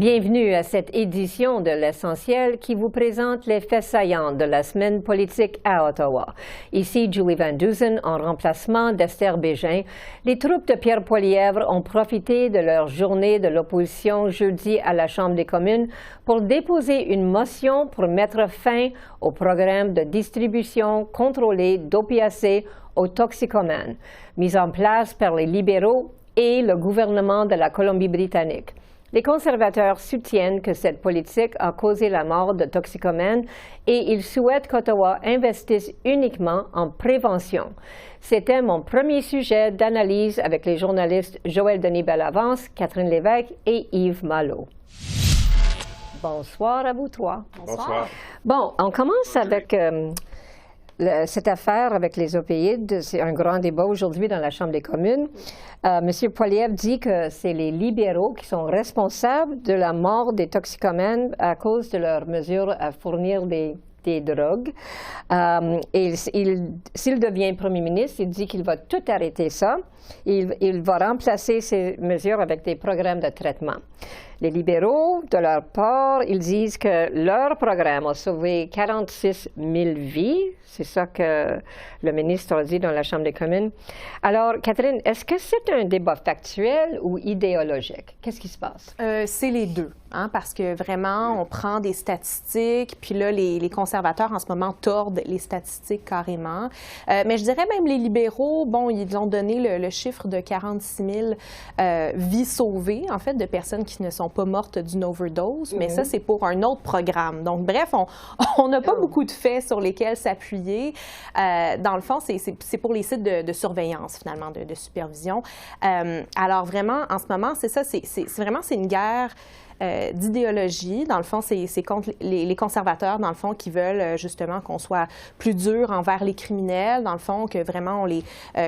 Bienvenue à cette édition de l'Essentiel qui vous présente les faits saillants de la semaine politique à Ottawa. Ici Julie Van Dusen en remplacement d'Esther Bégin. Les troupes de Pierre Poilievre ont profité de leur journée de l'opposition jeudi à la Chambre des communes pour déposer une motion pour mettre fin au programme de distribution contrôlée d'opiacés aux toxicomanes, mis en place par les libéraux et le gouvernement de la Colombie-Britannique. Les conservateurs soutiennent que cette politique a causé la mort de toxicomanes et ils souhaitent qu'Ottawa investisse uniquement en prévention. C'était mon premier sujet d'analyse avec les journalistes Joël Denis Bellavance, Catherine Lévesque et Yves Malo. Bonsoir à vous trois. Bonsoir. Bon, on commence avec cette affaire avec les opioïdes. C'est un grand débat aujourd'hui dans la Chambre des communes. Monsieur Poilievre dit que c'est les libéraux qui sont responsables de la mort des toxicomanes à cause de leurs mesures à fournir des drogues. Et s'il devient premier ministre, il dit qu'il va tout arrêter ça. Il va remplacer ces mesures avec des programmes de traitement. Les libéraux, de leur part, ils disent que leur programme a sauvé 46 000 vies. C'est ça que le ministre a dit dans la Chambre des communes. Alors, Catherine, est-ce que c'est un débat factuel ou idéologique? Qu'est-ce qui se passe? C'est les deux, parce que vraiment, on prend des statistiques, puis là, les conservateurs, en ce moment, tordent les statistiques carrément. Mais je dirais même les libéraux, bon, ils ont donné le chiffre de 46 000 vies sauvées, en fait, de personnes qui ne sont pas mortes d'une overdose, mais ça, c'est pour un autre programme. Donc, bref, on n'a pas beaucoup de faits sur lesquels s'appuyer. Dans le fond, c'est pour les sites de surveillance, finalement, de supervision. Alors, vraiment, en ce moment, c'est ça, c'est une guerre d'idéologie. Dans le fond, c'est contre les conservateurs, dans le fond, qui veulent justement qu'on soit plus dur envers les criminels, dans le fond, que vraiment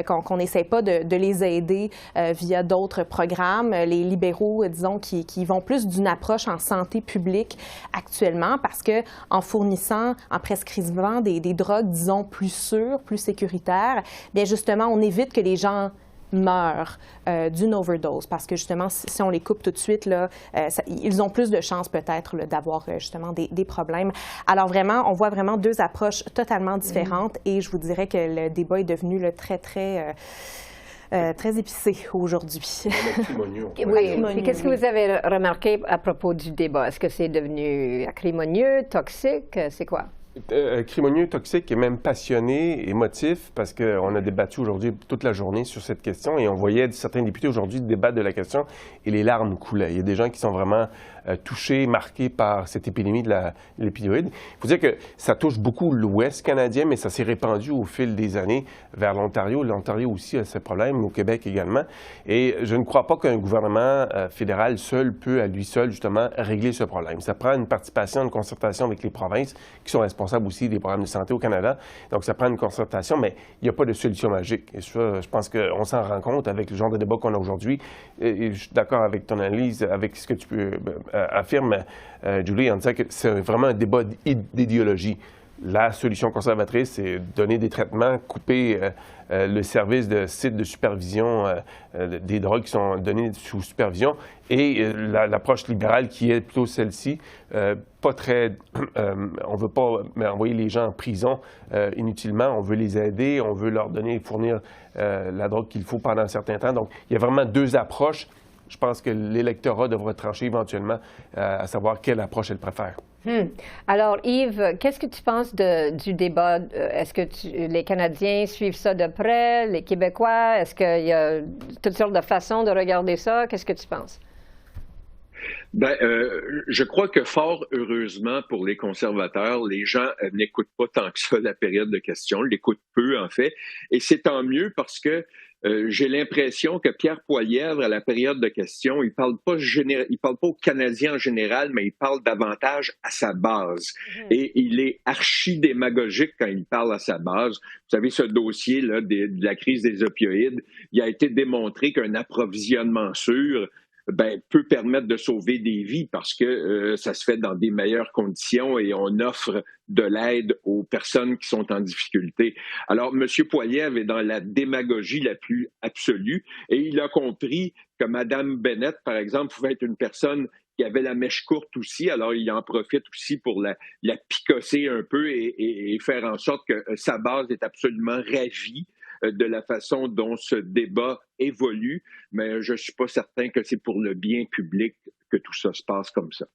qu'on n'essaie pas de les aider via d'autres programmes. Les libéraux, disons, qui vont plus d'une approche en santé publique actuellement, parce que en fournissant, en prescrivant des drogues, disons, plus sûres, plus sécuritaires, bien justement, on évite que les gens meurent d'une overdose, parce que justement, si on les coupe tout de suite, là, ils ont plus de chances peut-être d'avoir justement des problèmes. Alors vraiment, on voit vraiment deux approches totalement différentes et je vous dirais que le débat est devenu très épicé aujourd'hui. Oui. Puis qu'est-ce que vous avez remarqué à propos du débat? Est-ce que c'est devenu acrimonieux, toxique? C'est quoi? Acrimonieux, toxique et même passionné, émotif, parce qu'on a débattu aujourd'hui toute la journée sur cette question et on voyait certains députés aujourd'hui débattre de la question et les larmes coulaient. Il y a des gens qui sont vraiment touchés, marqués par cette épidémie de l'opioïde. Il faut dire que ça touche beaucoup l'Ouest canadien, mais ça s'est répandu au fil des années vers l'Ontario. L'Ontario aussi a ses problèmes, au Québec également. Et je ne crois pas qu'un gouvernement fédéral seul peut, à lui seul, justement, régler ce problème. Ça prend une participation, une concertation avec les provinces qui sont responsables aussi des programmes de santé au Canada. Donc, ça prend une concertation, mais il n'y a pas de solution magique. Et ça, je pense qu'on s'en rend compte avec le genre de débat qu'on a aujourd'hui. Et je suis d'accord avec ton analyse, avec ce que tu affirmes, Julie, en disant que c'est vraiment un débat d'idéologie. La solution conservatrice, c'est donner des traitements, couper le service de sites de supervision des drogues qui sont données sous supervision et l'approche libérale qui est plutôt celle-ci, pas très... on ne veut pas envoyer les gens en prison inutilement, on veut les aider, on veut leur fournir la drogue qu'il faut pendant un certain temps. Donc, il y a vraiment deux approches. Je pense que l'électorat devra trancher éventuellement à savoir quelle approche elle préfère. Alors, Yves, qu'est-ce que tu penses du débat? Est-ce que les Canadiens suivent ça de près, les Québécois? Est-ce qu'il y a toutes sortes de façons de regarder ça? Qu'est-ce que tu penses? Ben, je crois que fort heureusement pour les conservateurs, les gens n'écoutent pas tant que ça la période de questions, l'écoutent peu en fait, et c'est tant mieux parce que j'ai l'impression que Pierre Poilievre, à la période de questions, il parle pas aux Canadiens en général, mais il parle davantage à sa base. Et il est archi-démagogique quand il parle à sa base. Vous savez, ce dossier-là de la crise des opioïdes, il a été démontré qu'un approvisionnement sûr peut permettre de sauver des vies parce que ça se fait dans des meilleures conditions et on offre de l'aide aux personnes qui sont en difficulté. Alors, M. Poilievre est dans la démagogie la plus absolue et il a compris que Mme Bennett, par exemple, pouvait être une personne qui avait la mèche courte aussi, alors il en profite aussi pour la picosser un peu et faire en sorte que sa base est absolument ravie de la façon dont ce débat évolue, mais je ne suis pas certain que c'est pour le bien public que tout ça se passe comme ça.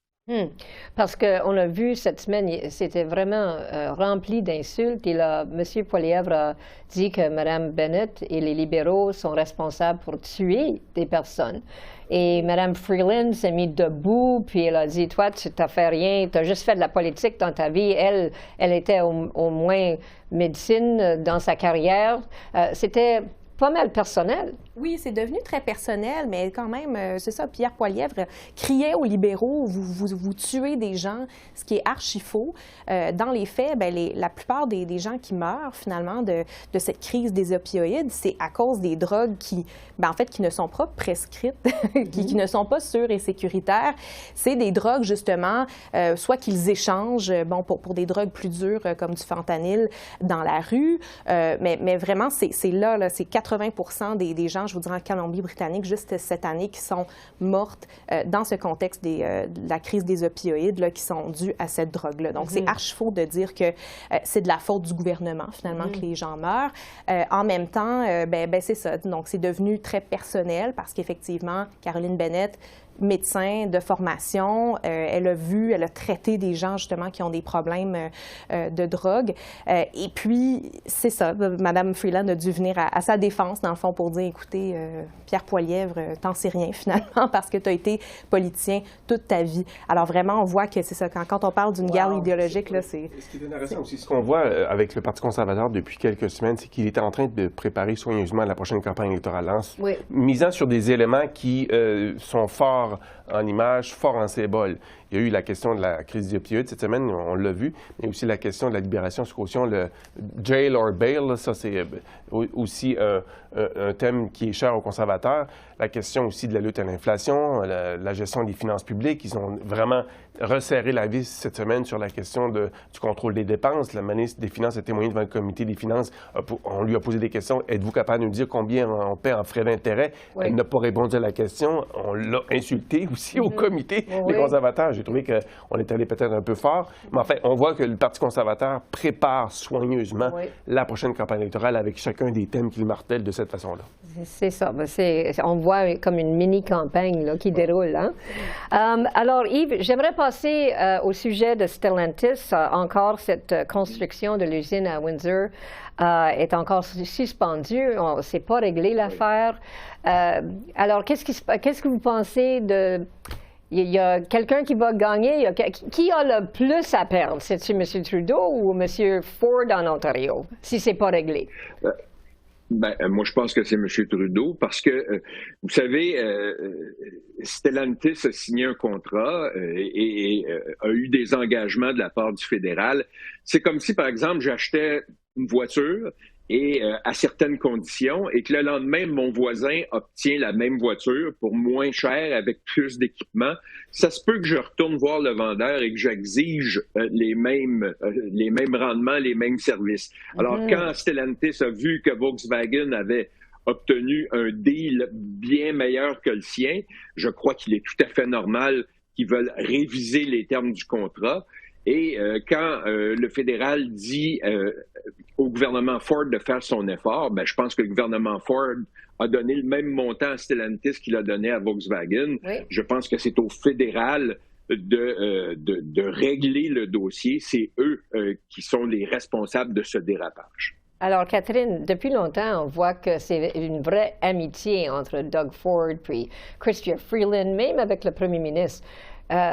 Parce qu'on a vu cette semaine, c'était vraiment rempli d'insultes. M. Poilievre a dit que Mme Bennett et les libéraux sont responsables pour tuer des personnes. Et Mme Freeland s'est mise debout, puis elle a dit, toi, tu n'as fait rien, tu as juste fait de la politique dans ta vie. Elle était au moins médecine dans sa carrière. C'était pas mal personnel. Oui, c'est devenu très personnel, mais quand même, c'est ça, Pierre Poilievre criait aux libéraux, vous tuez des gens, ce qui est archi faux. Dans les faits, la plupart des gens qui meurent, finalement, de cette crise des opioïdes, c'est à cause des drogues qui ne sont pas prescrites, qui ne sont pas sûres et sécuritaires. C'est des drogues, justement, soit qu'ils échangent, pour des drogues plus dures, comme du fentanyl, dans la rue, mais vraiment, c'est là, c'est 80% des gens, je vous dirais, en Colombie-Britannique, juste cette année, qui sont mortes dans ce contexte de la crise des opioïdes, là, qui sont dues à cette drogue-là. Donc, c'est archi faux de dire que c'est de la faute du gouvernement, finalement, que les gens meurent. En même temps, c'est ça. Donc, c'est devenu très personnel parce qu'effectivement, Caroline Bennett, médecin de formation, elle a traité des gens justement qui ont des problèmes de drogue. Et puis, c'est ça, Mme Freeland a dû venir à sa défense, dans le fond, pour dire, écoutez, Pierre Poilievre, t'en sais rien finalement, parce que tu as été politicien toute ta vie. Alors vraiment, on voit que c'est ça, quand on parle d'une guerre idéologique, là, c'est... Ce qui est intéressant aussi, ce qu'on voit avec le Parti conservateur depuis quelques semaines, c'est qu'il est en train de préparer soigneusement la prochaine campagne électorale, misant sur des éléments qui sont forts en images, fort en symboles. Il y a eu la question de la crise des opioïdes cette semaine, on l'a vu, mais aussi la question de la libération sous caution, le jail or bail, ça c'est aussi un thème qui est cher aux conservateurs. La question aussi de la lutte à l'inflation, la gestion des finances publiques. Ils ont vraiment resserré la vis cette semaine sur la question du contrôle des dépenses. La ministre des Finances a témoigné devant le comité des finances. On lui a posé des questions. Êtes-vous capable de nous dire combien on paie en frais d'intérêt? Oui. Elle n'a pas répondu à la question. On l'a insulté aussi au comité des conservateurs. J'ai trouvé qu'on est allé peut-être un peu fort. Mais enfin, on voit que le Parti conservateur prépare soigneusement la prochaine campagne électorale avec chacun des thèmes qu'il martèle de cette façon-là. C'est ça. On voit comme une mini-campagne là, qui déroule. Hein? Alors, Yves, j'aimerais passer au sujet de Stellantis. Encore, cette construction de l'usine à Windsor est encore suspendue. C'est pas réglé l'affaire. Alors, qu'est-ce que vous pensez de... Il y a quelqu'un qui va gagner. Qui a le plus à perdre? C'est-tu M. Trudeau ou M. Ford en Ontario, si c'est pas réglé? Moi, je pense que c'est M. Trudeau parce que, vous savez, Stellantis a signé un contrat et a eu des engagements de la part du fédéral. C'est comme si, par exemple, j'achetais une voiture et à certaines conditions, et que le lendemain, mon voisin obtient la même voiture pour moins cher, avec plus d'équipement. Ça se peut que je retourne voir le vendeur et que j'exige les mêmes rendements, les mêmes services. Alors, quand Stellantis a vu que Volkswagen avait obtenu un deal bien meilleur que le sien, je crois qu'il est tout à fait normal qu'ils veulent réviser les termes du contrat. Et quand le fédéral dit au gouvernement Ford de faire son effort, je pense que le gouvernement Ford a donné le même montant à Stellantis qu'il a donné à Volkswagen. Oui. Je pense que c'est au fédéral de régler le dossier. C'est eux qui sont les responsables de ce dérapage. Alors, Catherine, depuis longtemps, on voit que c'est une vraie amitié entre Doug Ford puis Chrystia Freeland, même avec le premier ministre.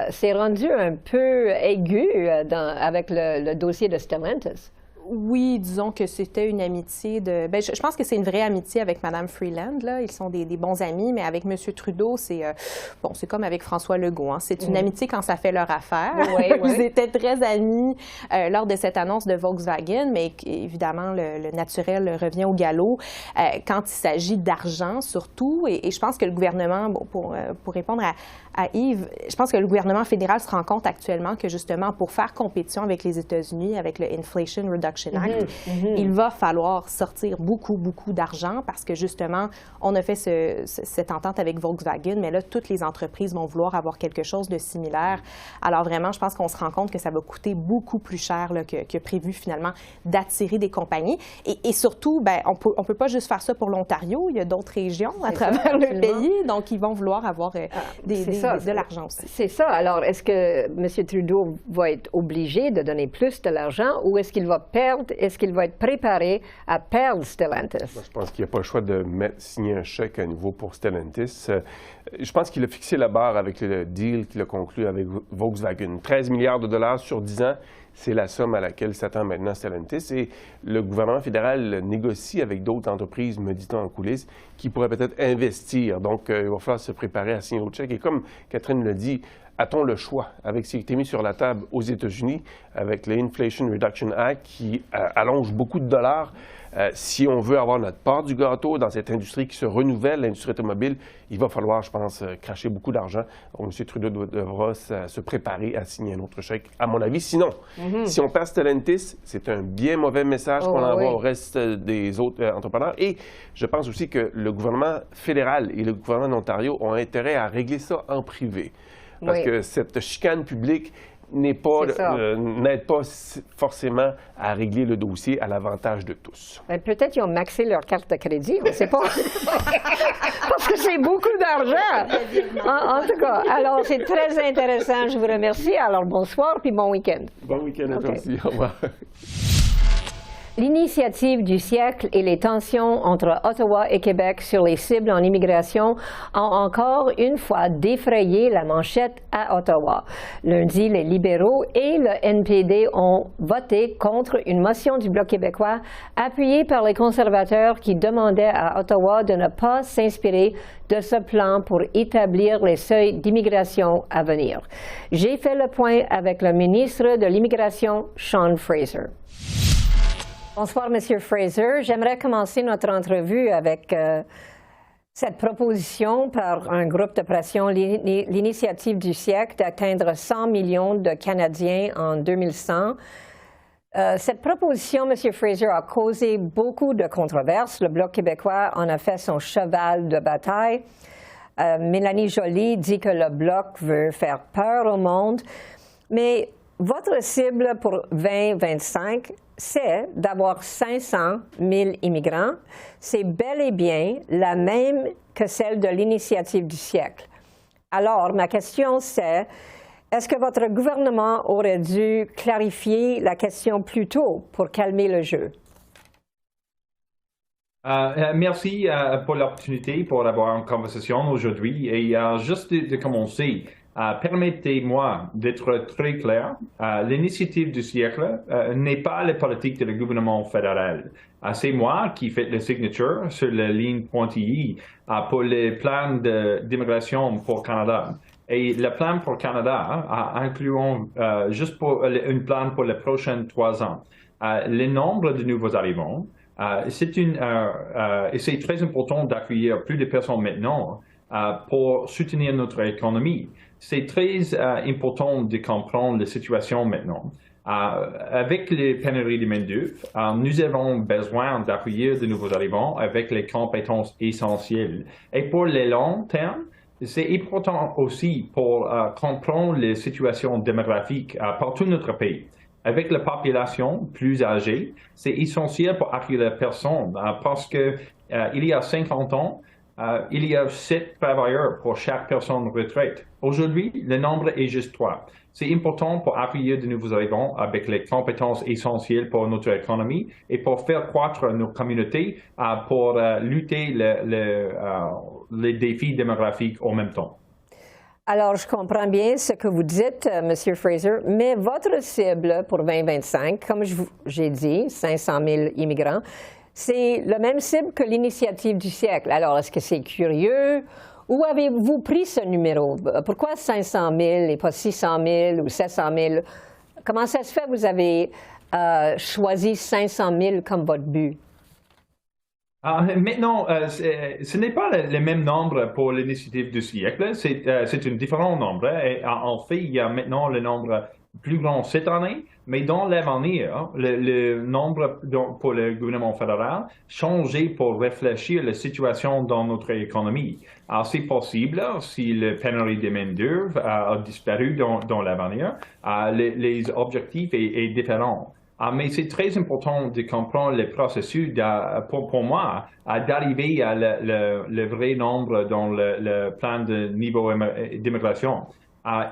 C'est rendu un peu aigu avec le dossier de Stellantis. Oui, disons que c'était une amitié de... Bien, je pense que c'est une vraie amitié avec Mme Freeland, là. Ils sont des bons amis, mais avec M. Trudeau, c'est bon, c'est comme avec François Legault, hein. C'est une amitié quand ça fait leur affaire. Oui, Ils étaient très amis lors de cette annonce de Volkswagen, mais évidemment, le naturel revient au galop quand il s'agit d'argent, surtout. Et je pense que le gouvernement, bon, pour répondre à Yves, je pense que le gouvernement fédéral se rend compte actuellement que, justement, pour faire compétition avec les États-Unis, avec le Inflation Reduction Act, il va falloir sortir beaucoup, beaucoup d'argent parce que, justement, on a fait cette entente avec Volkswagen, mais là, toutes les entreprises vont vouloir avoir quelque chose de similaire. Alors, vraiment, je pense qu'on se rend compte que ça va coûter beaucoup plus cher là, que prévu, finalement, d'attirer des compagnies. Et surtout, bien, on peut pas juste faire ça pour l'Ontario. Il y a d'autres régions à travers le pays, donc ils vont vouloir avoir de l'argent aussi. C'est ça. Alors, est-ce que M. Trudeau va être obligé de donner plus de l'argent ou est-ce qu'il va perdre, est-ce qu'il va être préparé à perdre Stellantis? Moi, je pense qu'il n'y a pas le choix de signer un chèque à nouveau pour Stellantis. Je pense qu'il a fixé la barre avec le deal qu'il a conclu avec Volkswagen. 13 milliards de dollars sur 10 ans, c'est la somme à laquelle s'attend maintenant Stellantis. Et le gouvernement fédéral négocie avec d'autres entreprises, me dit-on en coulisses, qui pourraient peut-être investir. Donc, il va falloir se préparer à signer l'autre chèque. Et comme Catherine le dit, a-t-on le choix avec ce qui a été mis sur la table aux États-Unis, avec l'Inflation Reduction Act qui allonge beaucoup de dollars? Si on veut avoir notre part du gâteau dans cette industrie qui se renouvelle, l'industrie automobile, il va falloir, je pense, cracher beaucoup d'argent. Donc, M. Trudeau devra se préparer à signer un autre chèque, à mon avis. Sinon, si on perd Stellantis, c'est un bien mauvais message qu'on envoie au reste des autres entrepreneurs. Et je pense aussi que le gouvernement fédéral et le gouvernement de l'Ontario ont intérêt à régler ça en privé. Parce que cette chicane publique n'aide pas forcément à régler le dossier à l'avantage de tous. Peut-être qu'ils ont maxé leur carte de crédit, on ne sait pas. Parce que c'est beaucoup d'argent. En tout cas, alors c'est très intéressant. Je vous remercie. Alors bonsoir puis bon week-end. Bon week-end à toi aussi. Au revoir. L'initiative du siècle et les tensions entre Ottawa et Québec sur les cibles en immigration ont encore une fois défrayé la manchette à Ottawa. Lundi, les libéraux et le NPD ont voté contre une motion du Bloc québécois appuyée par les conservateurs qui demandaient à Ottawa de ne pas s'inspirer de ce plan pour établir les seuils d'immigration à venir. J'ai fait le point avec le ministre de l'Immigration, Sean Fraser. Bonsoir, M. Fraser. J'aimerais commencer notre entrevue avec cette proposition par un groupe de pression, l'initiative du siècle, d'atteindre 100 millions de Canadiens en 2100. Cette proposition, M. Fraser, a causé beaucoup de controverses. Le Bloc québécois en a fait son cheval de bataille. Mélanie Joly dit que le Bloc veut faire peur au monde. Mais votre cible pour 2025, c'est d'avoir 500 000 immigrants. C'est bel et bien la même que celle de l'initiative du siècle. Alors, ma question, c'est, est-ce que votre gouvernement aurait dû clarifier la question plus tôt pour calmer le jeu? Merci pour l'opportunité pour avoir une conversation aujourd'hui. Et juste de commencer, permettez-moi d'être très clair. L'initiative du siècle n'est pas la politique du gouvernement fédéral. C'est moi qui fais la signature sur la ligne pointillée pour le plan d'immigration pour Canada. Et le plan pour Canada incluant juste pour un plan pour les prochains 3 ans. Le nombre de nouveaux arrivants, c'est très important d'accueillir plus de personnes maintenant pour soutenir notre économie. C'est très important de comprendre la situation maintenant. Avec les pénuries de main-d'œuvre, nous avons besoin d'accueillir de nouveaux arrivants avec les compétences essentielles. Et pour le long terme, c'est important aussi pour comprendre les situations démographiques partout notre pays. Avec la population plus âgée, c'est essentiel pour accueillir les personnes parce que il y a 50 ans, il y a 7 travailleurs pour chaque personne retraite. Aujourd'hui, le nombre est juste 3. C'est important pour accueillir de nouveaux arrivants avec les compétences essentielles pour notre économie et pour faire croître nos communautés pour lutter les défis démographiques en même temps. Alors, je comprends bien ce que vous dites, Monsieur Fraser, mais votre cible pour 2025, comme j'ai dit, 500 000 immigrants, c'est le même cible que l'initiative du siècle. Alors, est-ce que c'est curieux? Où avez-vous pris ce numéro? Pourquoi 500 000 et pas 600 000 ou 700 000? Comment ça se fait que vous avez choisi 500 000 comme votre but? Maintenant, ce n'est pas le même nombre pour l'initiative du siècle, c'est un différent nombre. Et en fait, il y a maintenant le nombre plus grand cette année, mais dans l'avenir, le nombre pour le gouvernement fédéral changeait pour réfléchir à la situation dans notre économie. Alors, c'est possible, si la pénurie de main-d'œuvre a disparu dans l'avenir, les objectifs est différents. Mais c'est très important de comprendre le processus pour moi d'arriver à le vrai nombre dans le plan de niveau d'immigration.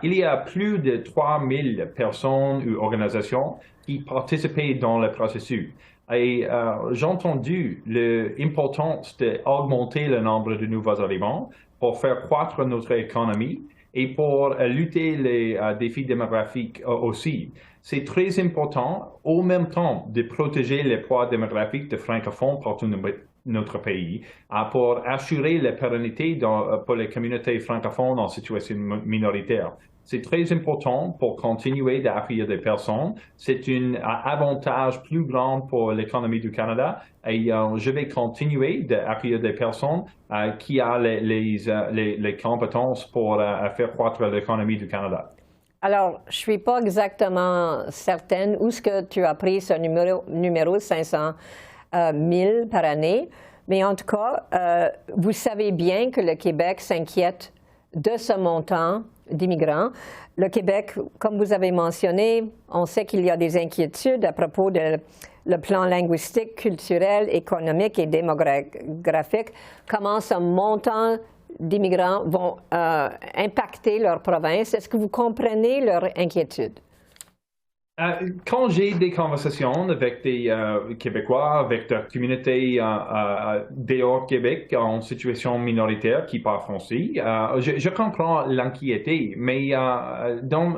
Il y a plus de 3000 personnes ou organisations qui participaient dans le processus. Et j'ai entendu l'importance d'augmenter le nombre de nouveaux arrivants pour faire croître notre économie et pour lutter les défis démographiques aussi. C'est très important, au même temps, de protéger les poids démographiques des francophones partout dans notre pays pour assurer la pérennité pour les communautés francophones en situation minoritaire. C'est très important pour continuer d'accueillir des personnes. C'est un avantage plus grand pour l'économie du Canada et je vais continuer d'accueillir des personnes qui ont les compétences pour faire croître l'économie du Canada. Alors, je ne suis pas exactement certaine où est-ce que tu as pris ce numéro 500 000 par année, mais en tout cas, vous savez bien que le Québec s'inquiète de ce montant d'immigrants. Le Québec, comme vous avez mentionné, on sait qu'il y a des inquiétudes à propos de le plan linguistique, culturel, économique et démographique. Comment ce montant d'immigrants vont impacter leur province? Est-ce que vous comprenez leur inquiétude? Quand j'ai des conversations avec des Québécois, avec la communauté dehors Québec en situation minoritaire qui parlent français, je comprends l'inquiétude, mais dans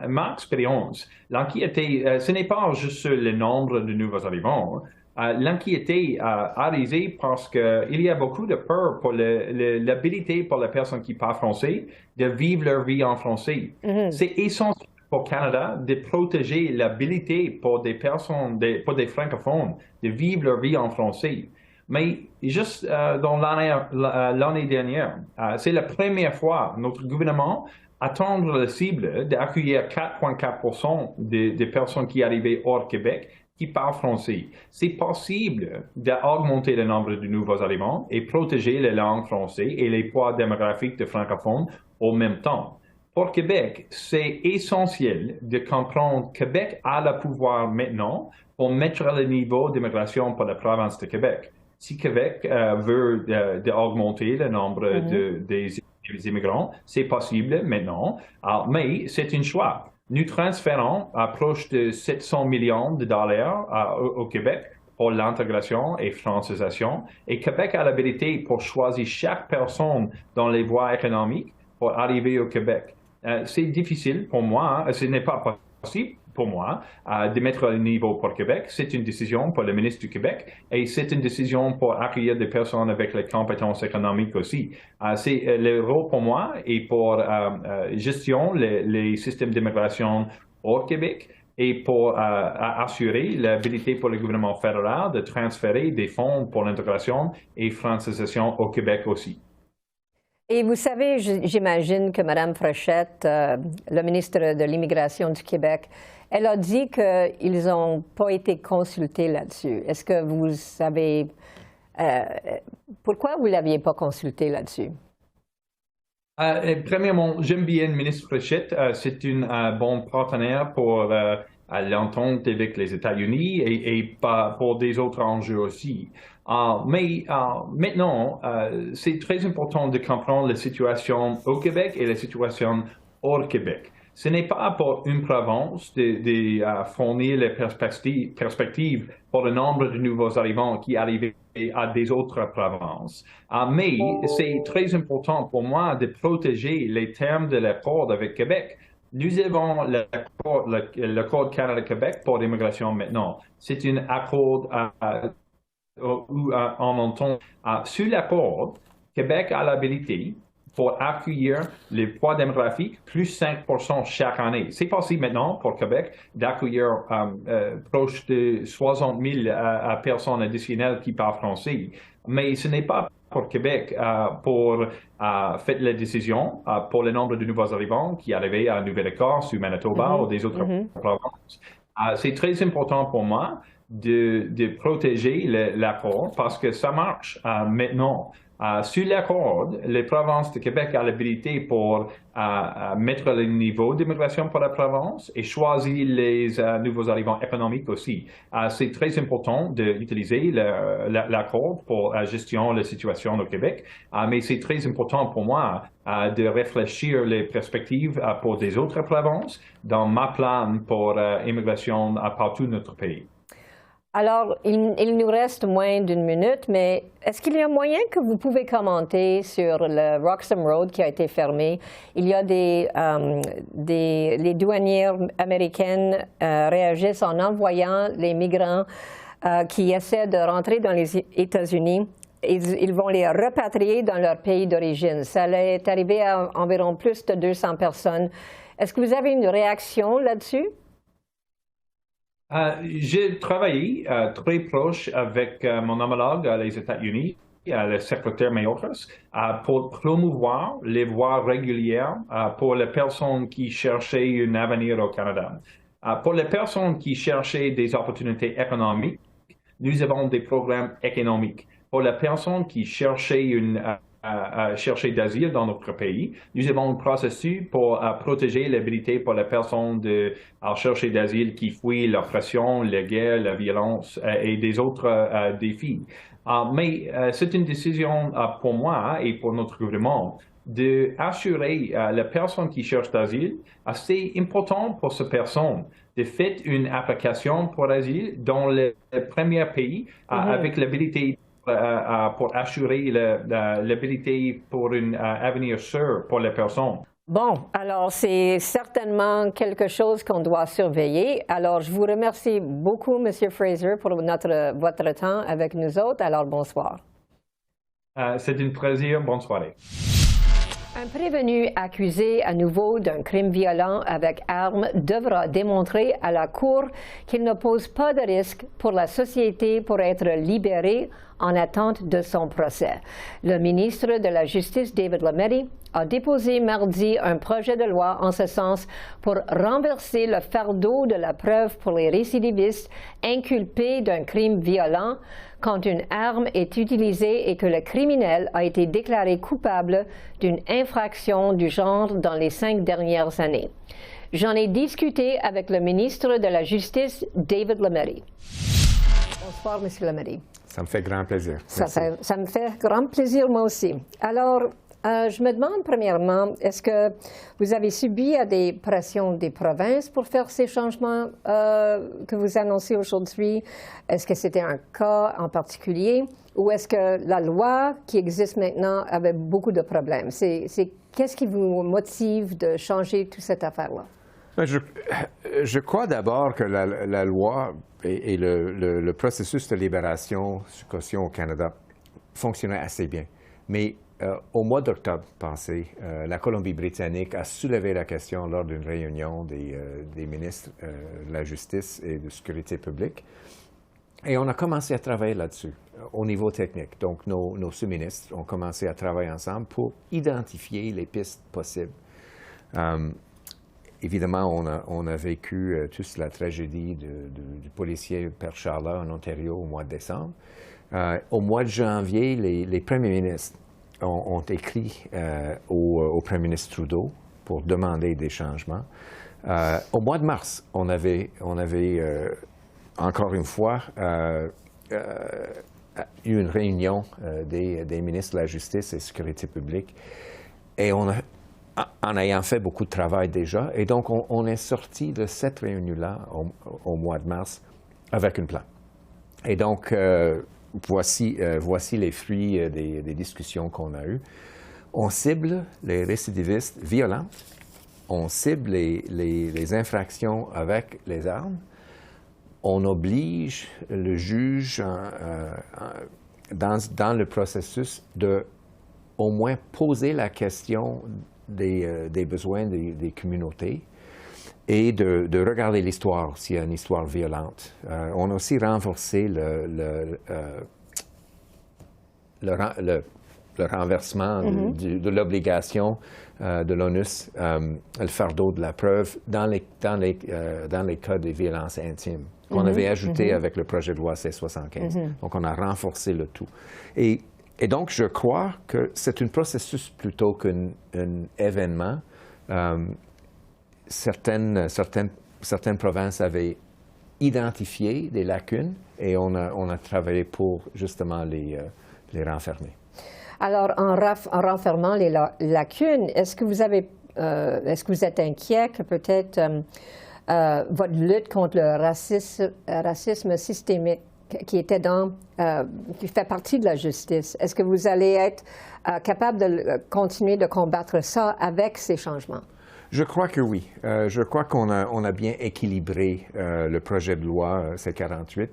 ma expérience, l'inquiétude, ce n'est pas juste le nombre de nouveaux arrivants. L'inquiétude arrive parce qu'il y a beaucoup de peur pour l'habilité pour les personnes qui parlent français de vivre leur vie en français. Mm-hmm. C'est essentiel pour le Canada de protéger l'habilité pour des personnes, pour des francophones, de vivre leur vie en français. Mais juste dans l'année dernière, c'est la première fois que notre gouvernement atteint la cible d'accueillir 4,4% des personnes qui arrivaient hors Québec qui parlent français. C'est possible d'augmenter le nombre de nouveaux arrivants et protéger les langues françaises et les poids démographiques des francophones au même temps. Pour Québec, c'est essentiel de comprendre que Québec a le pouvoir maintenant pour mettre le niveau d'immigration pour la province de Québec. Si Québec veut augmenter le nombre des immigrants, c'est possible maintenant, mais c'est un choix. Nous transférons proche de 700 millions de dollars au Québec pour l'intégration et francisation. Et Québec a l'habilité pour choisir chaque personne dans les voies économiques pour arriver au Québec. C'est difficile pour moi, ce n'est pas possible pour moi de mettre le niveau pour Québec. C'est une décision pour le ministre du Québec et c'est une décision pour accueillir des personnes avec les compétences économiques aussi. C'est le rôle pour moi et pour gestion les systèmes d'immigration hors Québec et pour assurer l'habilité pour le gouvernement fédéral de transférer des fonds pour l'intégration et francisation au Québec aussi. Et vous savez, j'imagine que Mme Fréchette, le ministre de l'Immigration du Québec, elle a dit qu'ils n'ont pas été consultés là-dessus. Est-ce que vous savez pourquoi vous ne l'aviez pas consulté là-dessus? Premièrement, j'aime bien le ministre Fréchette. C'est un bon partenaire pour l'entente avec les États-Unis et pour des autres enjeux aussi. Mais maintenant, c'est très important de comprendre la situation au Québec et la situation hors Québec. Ce n'est pas pour une province de fournir les perspectives pour le nombre de nouveaux arrivants qui arrivent à des autres provinces. Mais c'est très important pour moi de protéger les termes de l'accord avec Québec. Nous avons l'accord Canada-Québec pour l'immigration maintenant. C'est un accord où on entend sur l'accord, Québec a l'habilité pour accueillir les poids démographiques plus 5% chaque année. C'est possible maintenant pour Québec d'accueillir proche de 60 000 personnes additionnelles qui parlent français. Mais ce n'est pas pour Québec pour faire la décision pour le nombre de nouveaux arrivants qui arrivent à Nouvelle-Écosse ou Manitoba ou des autres provinces. C'est très important pour moi de protéger l'accord parce que ça marche maintenant. Sur l'accord, les provinces de Québec ont l'habilité pour mettre le niveau d'immigration pour la province et choisir les nouveaux arrivants économiques aussi. C'est très important d'utiliser l'accord pour la gestion de la situation au Québec, mais c'est très important pour moi de réfléchir les perspectives pour des autres provinces dans ma plan pour immigration partout notre pays. Alors, il nous reste moins d'une minute, mais est-ce qu'il y a moyen que vous pouvez commenter sur le Roxham Road qui a été fermé? Il y a les douanières américaines réagissent en envoyant les migrants qui essaient de rentrer dans les États-Unis. Ils vont les repatrier dans leur pays d'origine. Ça est arrivé à environ plus de 200 personnes. Est-ce que vous avez une réaction là-dessus? J'ai travaillé très proche avec mon homologue les États-Unis, le secrétaire Mayorkas, pour promouvoir les voies régulières pour les personnes qui cherchaient un avenir au Canada. Pour les personnes qui cherchaient des opportunités économiques, nous avons des programmes économiques. Pour les personnes qui cherchaient chercher d'asile dans notre pays. Nous avons un processus pour protéger l'habilité pour les personnes à chercher d'asile qui fuient l'oppression, la guerre, la violence et des autres défis. Mais c'est une décision pour moi et pour notre gouvernement d'assurer la personne qui cherche d'asile. C'est important pour cette personne de faire une application pour l'asile dans le premier pays avec l'habilité pour assurer l'habilité pour un avenir sûr pour les personnes. Bon, alors c'est certainement quelque chose qu'on doit surveiller. Alors, je vous remercie beaucoup, M. Fraser, pour votre temps avec nous autres. Alors, bonsoir. C'est un plaisir. Bonne soirée. Un prévenu accusé à nouveau d'un crime violent avec arme devra démontrer à la Cour qu'il ne pose pas de risque pour la société pour être libéré en attente de son procès. Le ministre de la Justice, David Lametti, a déposé mardi un projet de loi en ce sens pour renverser le fardeau de la preuve pour les récidivistes inculpés d'un crime violent quand une arme est utilisée et que le criminel a été déclaré coupable d'une infraction du genre dans les 5 dernières années. J'en ai discuté avec le ministre de la Justice, David Lametti. Bonsoir, M. Lametti. Ça me fait grand plaisir. Ça me fait grand plaisir, moi aussi. Alors, je me demande premièrement, est-ce que vous avez subi des pressions des provinces pour faire ces changements que vous annoncez aujourd'hui? Est-ce que c'était un cas en particulier ou est-ce que la loi qui existe maintenant avait beaucoup de problèmes? Qu'est-ce qui vous motive de changer toute cette affaire-là? Je crois d'abord que la loi et le processus de libération sur caution au Canada fonctionnait assez bien. Mais au mois d'octobre passé, la Colombie-Britannique a soulevé la question lors d'une réunion des ministres de la Justice et de Sécurité publique. Et on a commencé à travailler là-dessus, au niveau technique. Donc, nos sous-ministres ont commencé à travailler ensemble pour identifier les pistes possibles. Évidemment, on a vécu toute la tragédie du policier Père Charles en Ontario au mois de décembre. Au mois de janvier, les premiers ministres ont écrit au premier ministre Trudeau pour demander des changements. Au mois de mars, on avait encore une fois eu une réunion des ministres de la Justice et de la Sécurité publique et en ayant fait beaucoup de travail déjà. Et donc, on est sorti de cette réunion-là au mois de mars avec un plan. Et donc, voici les fruits des discussions qu'on a eues. On cible les récidivistes violents, on cible les infractions avec les armes, on oblige le juge dans le processus de au moins poser la question des besoins des communautés et de regarder l'histoire, s'il y a une histoire violente. On a aussi renforcé le renversement de l'obligation de l'ONUS, le fardeau de la preuve dans les cas de violences intimes, qu'on avait ajouté avec le projet de loi C-75. Donc, on a renforcé le tout. Et donc, je crois que c'est un processus plutôt qu'un événement. Certaines provinces avaient identifié des lacunes et on a travaillé pour justement les renfermer. Alors, en renfermant les lacunes, est-ce que vous êtes inquiet que peut-être votre lutte contre le racisme systémique qui fait partie de la justice, est-ce que vous allez être capable de continuer de combattre ça avec ces changements? Je crois que oui. Je crois qu'on a bien équilibré le projet de loi C-48.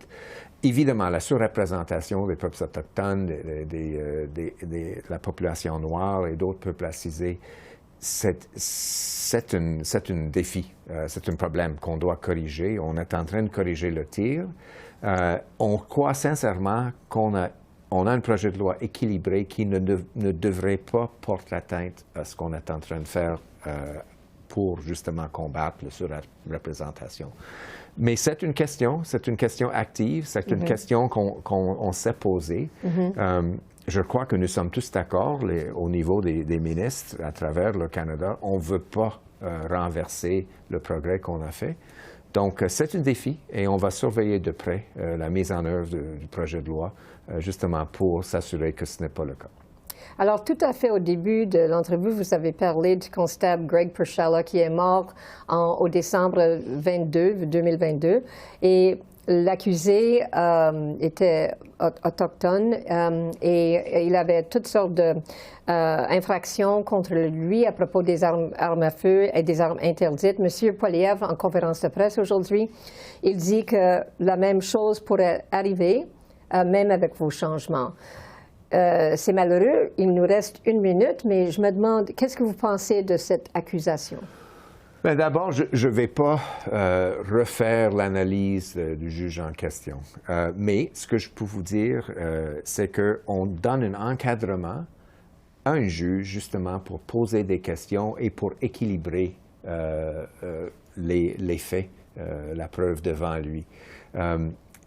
Évidemment, la surreprésentation des peuples autochtones, de la population noire et d'autres peuples racisés, c'est un défi, c'est un problème qu'on doit corriger. On est en train de corriger le tir. On croit sincèrement qu'on a un projet de loi équilibré qui ne devrait pas porter atteinte à ce qu'on est en train de faire pour justement combattre la surreprésentation. Mais c'est une question active, c'est une question qu'on s'est posée. Je crois que nous sommes tous d'accord au niveau des ministres à travers le Canada. On ne veut pas renverser le progrès qu'on a fait. Donc, c'est un défi et on va surveiller de près la mise en œuvre du projet de loi, justement pour s'assurer que ce n'est pas le cas. Alors, tout à fait au début de l'entrevue, vous avez parlé du constable Greg Pershella qui est mort au décembre 2022. Et l'accusé était autochtone et il avait toutes sortes d'infractions contre lui à propos des armes à feu et des armes interdites. Monsieur Poilievre, en conférence de presse aujourd'hui, il dit que la même chose pourrait arriver, même avec vos changements. C'est malheureux, il nous reste 1 minute, mais je me demande, qu'est-ce que vous pensez de cette accusation? Bien, d'abord, je ne vais pas refaire l'analyse du juge en question. Mais ce que je peux vous dire, c'est qu'on donne un encadrement à un juge, justement, pour poser des questions et pour équilibrer les faits, la preuve devant lui.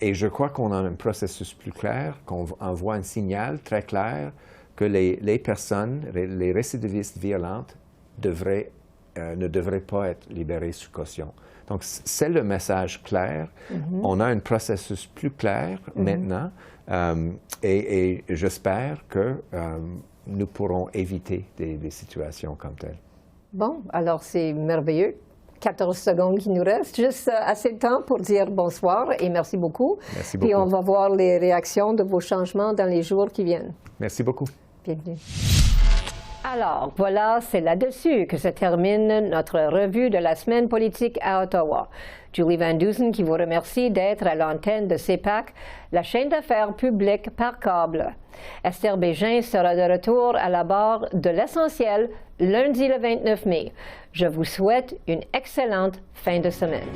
Et je crois qu'on a un processus plus clair, qu'on envoie un signal très clair que les personnes, les récidivistes violentes, ne devraient pas être libérées sous caution. Donc, c'est le message clair. On a un processus plus clair maintenant et j'espère que nous pourrons éviter des situations comme telles. Bon, alors c'est merveilleux. 14 secondes qui nous restent, juste assez de temps pour dire bonsoir et merci beaucoup. Merci beaucoup. Puis on va voir les réactions de vos changements dans les jours qui viennent. Merci beaucoup. Bienvenue. Alors, voilà, c'est là-dessus que se termine notre revue de la semaine politique à Ottawa. Julie Van Dusen qui vous remercie d'être à l'antenne de CEPAC, la chaîne d'affaires publique par câble. Esther Bégin sera de retour à la barre de l'essentiel lundi le 29 mai. Je vous souhaite une excellente fin de semaine.